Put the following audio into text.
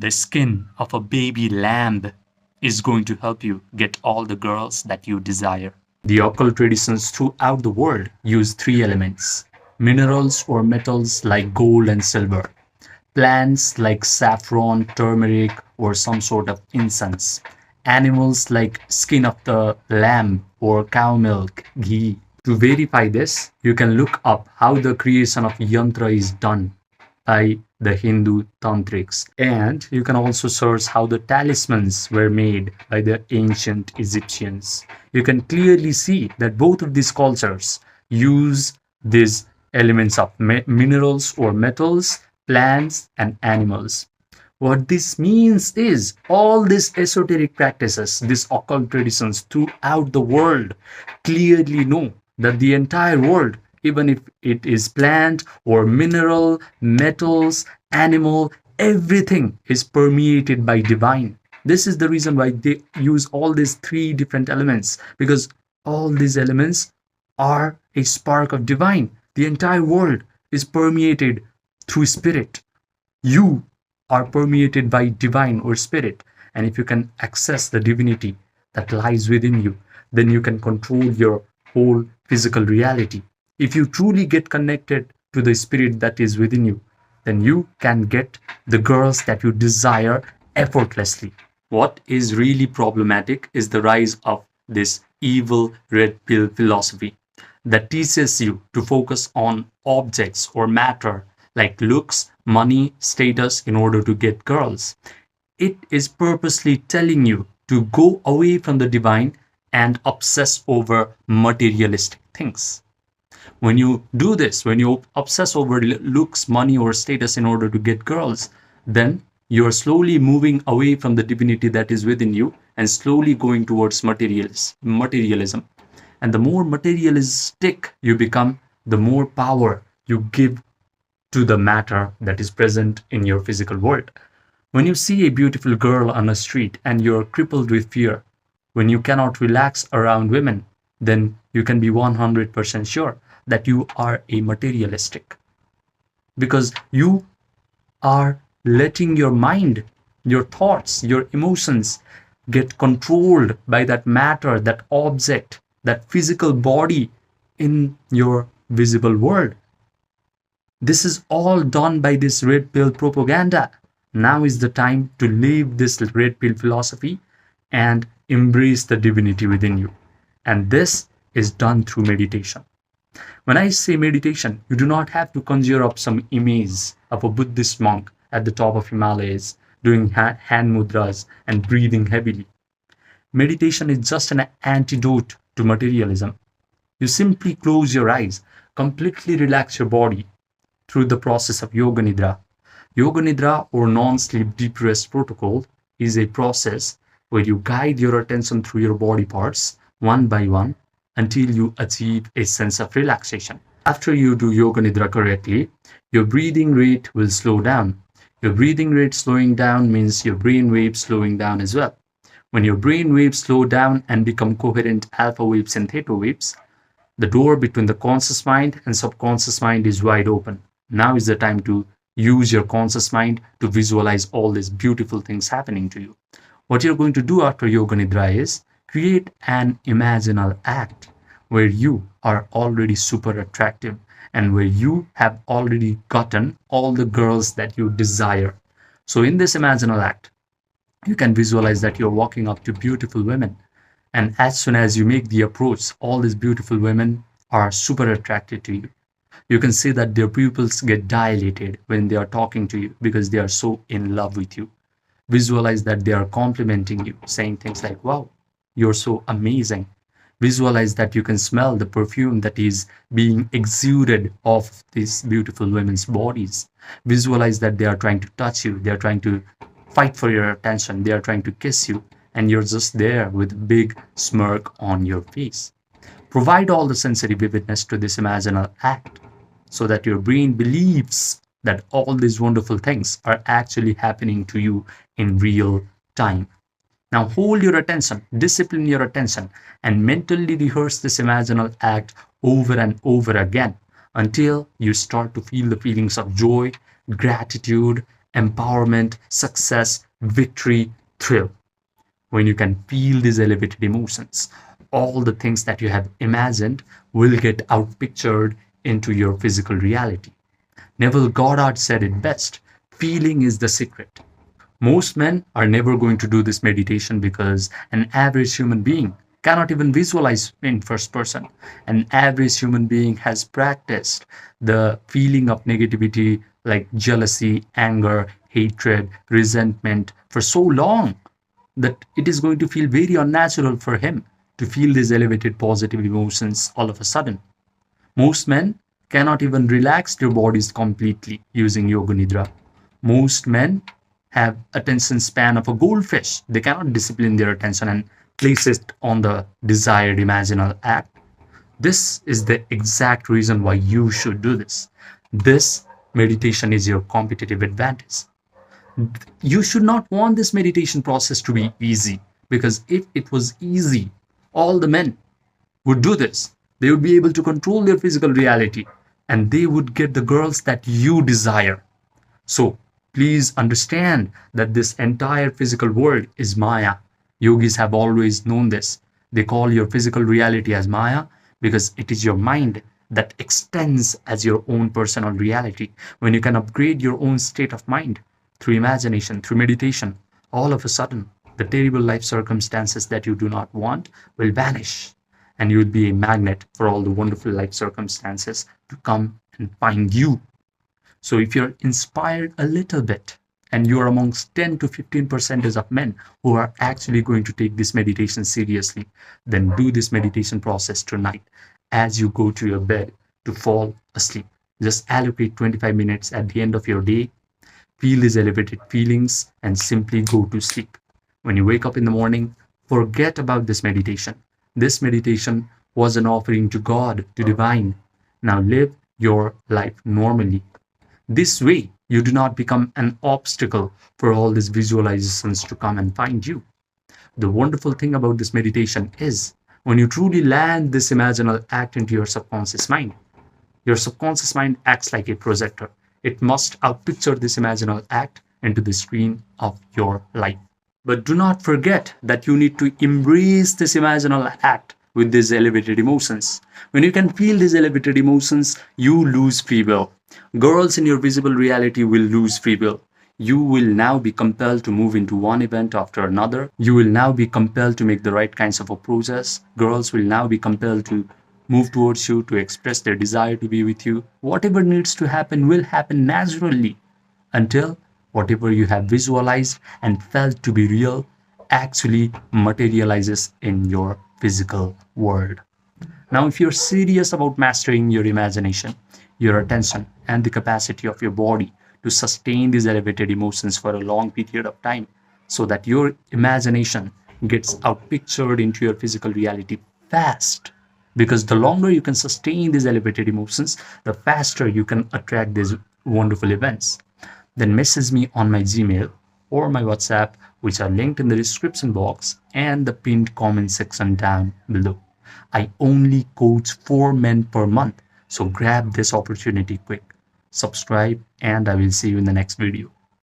The skin of a baby lamb is going to help you get all the girls that you desire. The occult traditions throughout the world use three elements: minerals or metals like gold and silver, plants like saffron, turmeric, or some sort of incense, animals like skin of the lamb or cow milk, ghee. To verify this, you can look up how the creation of yantra is done by the Hindu tantrics, and you can also search how the talismans were made by the ancient Egyptians. You can clearly see that both of these cultures use these elements of minerals or metals, plants, and animals. What this means is all these esoteric practices, these occult traditions throughout the world clearly know that the entire world, even if it is plant or mineral, metals, animal, everything is permeated by divine. This is the reason why they use all these three different elements, because all these elements are a spark of divine. The entire world is permeated through spirit. You are permeated by divine or spirit, and if you can access the divinity that lies within you, then you can control your whole physical reality. If you truly get connected to the spirit that is within you, then you can get the girls that you desire effortlessly. What is really problematic is the rise of this evil red pill philosophy that teaches you to focus on objects or matter like looks, money, status in order to get girls. It is purposely telling you to go away from the divine and obsess over materialistic things. When you do this, when you obsess over looks, money, or status in order to get girls, then you are slowly moving away from the divinity that is within you and slowly going towards materialism. And the more materialistic you become, the more power you give to the matter that is present in your physical world. When you see a beautiful girl on a street and you're crippled with fear, when you cannot relax around women, then you can be 100% sure that you are a materialistic. Because you are letting your mind, your thoughts, your emotions get controlled by that matter, that object, that physical body in your visible world. This is all done by this red pill propaganda. Now is the time to leave this red pill philosophy and embrace the divinity within you. And this is done through meditation. When I say meditation, you do not have to conjure up some image of a Buddhist monk at the top of Himalayas doing hand mudras and breathing heavily. Meditation is just an antidote to materialism. You simply close your eyes, completely relax your body through the process of Yoga Nidra. Yoga Nidra, or non-sleep deep rest protocol, is a process where you guide your attention through your body parts one by one until you achieve a sense of relaxation. After you do Yoga Nidra correctly, your breathing rate will slow down. Your breathing rate slowing down means your brain waves slowing down as well. When your brain waves slow down and become coherent alpha waves and theta waves, the door between the conscious mind and subconscious mind is wide open. Now is the time to use your conscious mind to visualize all these beautiful things happening to you. What you're going to do after Yoga Nidra is create an imaginal act where you are already super attractive and where you have already gotten all the girls that you desire. So in this imaginal act, you can visualize that you're walking up to beautiful women. And as soon as you make the approach, all these beautiful women are super attracted to you. You can see that their pupils get dilated when they are talking to you because they are so in love with you. Visualize that they are complimenting you, saying things like, wow, you're so amazing. Visualize that you can smell the perfume that is being exuded off these beautiful women's bodies. Visualize that they are trying to touch you. They are trying to fight for your attention. They are trying to kiss you. And you're just there with a big smirk on your face. Provide all the sensory vividness to this imaginal act so that your brain believes that all these wonderful things are actually happening to you in real time. Now hold your attention, discipline your attention, and mentally rehearse this imaginal act over and over again until you start to feel the feelings of joy, gratitude, empowerment, success, victory, thrill. When you can feel these elevated emotions, all the things that you have imagined will get outpictured into your physical reality. Neville Goddard said it best: feeling is the secret. Most men are never going to do this meditation because an average human being cannot even visualize in first person. An average human being has practiced the feeling of negativity like jealousy, anger, hatred, resentment for so long that it is going to feel very unnatural for him to feel these elevated positive emotions all of a sudden. Most men cannot even relax their bodies completely using yoga nidra. Most men have attention span of a goldfish. They cannot discipline their attention and place it on the desired imaginal act. This is the exact reason why you should do this. This meditation is your competitive advantage. You should not want this meditation process to be easy, because if it was easy, all the men would do this. They would be able to control their physical reality and they would get the girls that you desire. So please understand that this entire physical world is Maya. Yogis have always known this. They call your physical reality as Maya because it is your mind that extends as your own personal reality. When you can upgrade your own state of mind through imagination, through meditation, all of a sudden, the terrible life circumstances that you do not want will vanish, and you will be a magnet for all the wonderful life circumstances to come and find you. So if you're inspired a little bit and you're amongst 10 to 15% of men who are actually going to take this meditation seriously, then do this meditation process tonight as you go to your bed to fall asleep. Just allocate 25 minutes at the end of your day, feel these elevated feelings, and simply go to sleep. When you wake up in the morning, forget about this meditation. This meditation was an offering to God, to divine. Now live your life normally. This way, you do not become an obstacle for all these visualizations to come and find you. The wonderful thing about this meditation is when you truly land this imaginal act into your subconscious mind acts like a projector. It must outpicture this imaginal act into the screen of your life. But do not forget that you need to embrace this imaginal act with these elevated emotions. When you can feel these elevated emotions, you lose free will. Girls in your visible reality will lose free will. You will now be compelled to move into one event after another. You will now be compelled to make the right kinds of approaches. Girls will now be compelled to move towards you, to express their desire to be with you. Whatever needs to happen will happen naturally until whatever you have visualized and felt to be real actually materializes in your physical world. Now, if you're serious about mastering your imagination, your attention, and the capacity of your body to sustain these elevated emotions for a long period of time, so that your imagination gets outpictured into your physical reality fast, because the longer you can sustain these elevated emotions, the faster you can attract these wonderful events, then message me on my Gmail or my WhatsApp, which are linked in the description box and the pinned comment section down below. I only coach 4 men per month, so grab this opportunity quick. Subscribe, and I will see you in the next video.